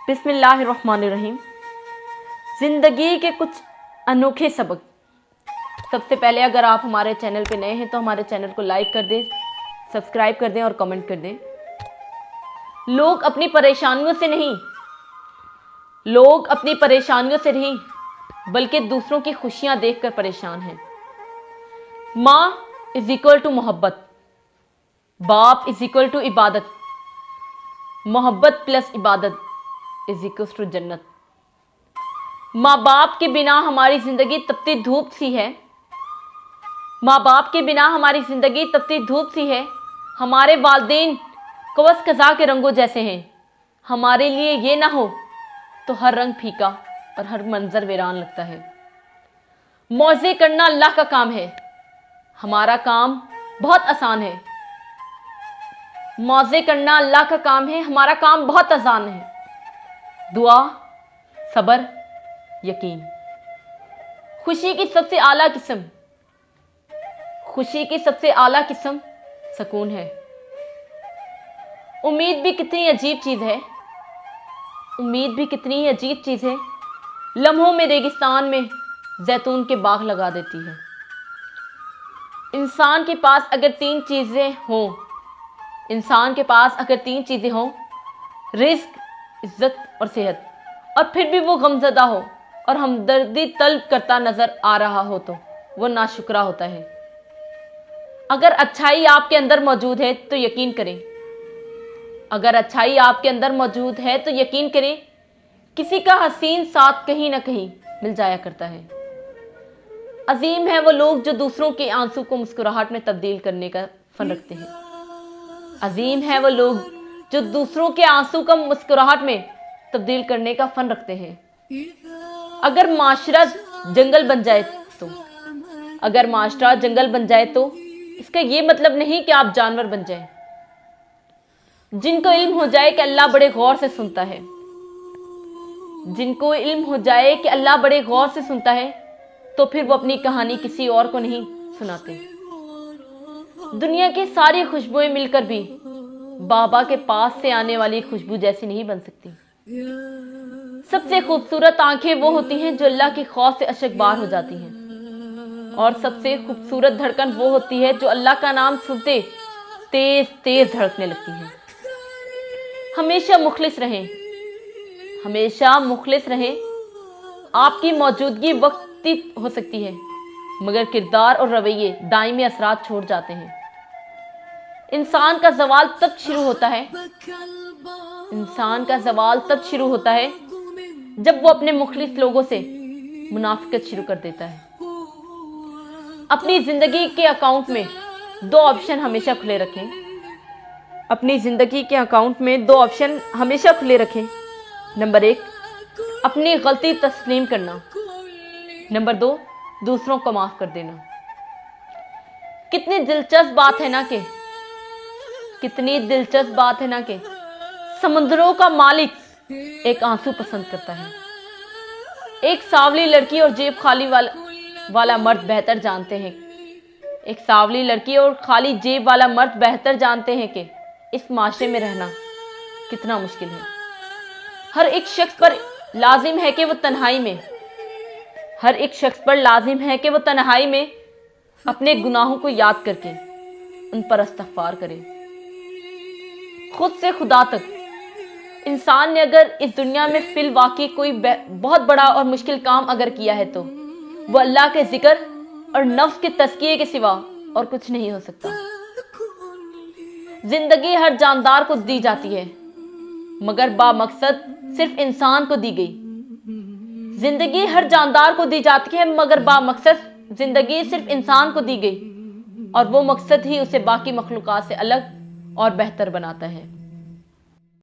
बिस्मिल्लाहिर्रहमानिर्रहीम। ज़िंदगी के कुछ अनोखे सबक। सबसे पहले अगर आप हमारे चैनल पे नए हैं तो हमारे चैनल को लाइक कर दें, सब्सक्राइब कर दें और कमेंट कर दें। लोग अपनी परेशानियों से नहीं बल्कि दूसरों की खुशियां देखकर परेशान हैं। माँ इज इक्वल टू मोहब्बत, बाप इज इक्वल टू इबादत, मोहब्बत प्लस इबादत इज इक्वल टू जन्नत। माँ बाप के बिना हमारी जिंदगी तपती धूप सी है। माँ बाप के बिना हमारी जिंदगी तपती धूप सी है। हमारे वालिदैन कवस कज़ा के रंगों जैसे हैं। हमारे लिए ये ना हो तो हर रंग फीका और हर मंजर वीरान लगता है। मौज़े करना अल्लाह का काम है, हमारा काम बहुत आसान है। मौज़े करना अल्लाह का काम है, हमारा काम बहुत आसान है। दुआ, सब्र, यकीन। खुशी की सबसे आला किस्म सुकून है। उम्मीद भी कितनी अजीब चीज है। लम्हों में रेगिस्तान में जैतून के बाग लगा देती है। इंसान के पास अगर तीन चीजें हों, रिस्क, इज्जत और सेहत, और फिर भी वो गमज़दा हो और हमदर्दी तलब करता नजर आ रहा हो तो वो नाशुक्रा होता है। अगर अच्छाई आपके अंदर मौजूद है तो यकीन करें, किसी का हसीन साथ कहीं ना कहीं मिल जाया करता है। अजीम है वो लोग जो दूसरों के आंसू को मुस्कुराहट में तब्दील करने का फन रखते हैं। अगर माशरा जंगल बन जाए तो इसका ये मतलब नहीं कि आप जानवर बन जाएं। जिनको इल्म हो जाए कि अल्लाह बड़े गौर से सुनता है तो फिर वो अपनी कहानी किसी और को नहीं सुनाते। दुनिया की सारी खुशबुएं मिलकर भी बाबा के पास से आने वाली खुशबू जैसी नहीं बन सकती। सबसे खूबसूरत आंखें वो होती हैं जो अल्लाह की खौफ से अशकबार हो जाती हैं, और सबसे खूबसूरत धड़कन वो होती है जो अल्लाह का नाम सुनते तेज तेज धड़कने लगती है। हमेशा मुखलिस रहें। आपकी मौजूदगी वक्ती हो सकती है, मगर किरदार और रवैये दायमी असरात छोड़ जाते हैं। इंसान का ज़वाल तब शुरू होता है जब वो अपने मुखलिस लोगों से मुनाफिकत शुरू कर देता है। अपनी जिंदगी के अकाउंट में दो ऑप्शन हमेशा खुले रखें। नंबर 1, अपनी गलती तस्लीम करना। नंबर 2, दूसरों को माफ कर देना। कितनी दिलचस्प बात है ना कि समुद्रों का मालिक एक आंसू पसंद करता है। एक सांवली लड़की और जेब खाली वाला मर्द बेहतर जानते हैं कि इस माशरे में रहना कितना मुश्किल है। हर एक शख्स पर लाजिम है कि वो तन्हाई में अपने गुनाहों को याद करके उन पर इस्तग़फ़ार करे। खुद से खुदा तक इंसान ने अगर इस दुनिया में फिल वाकई कोई बहुत बड़ा और मुश्किल काम अगर किया है तो वो अल्लाह के जिक्र और नफ्स के तज़किये के सिवा और कुछ नहीं हो सकता। जिंदगी हर जानदार को दी जाती है, मगर बामकसद सिर्फ इंसान को दी गई। जिंदगी सिर्फ इंसान को दी गई, और वो मकसद ही उसे बाकी मखलूक़ात से अलग और बेहतर बनाता है।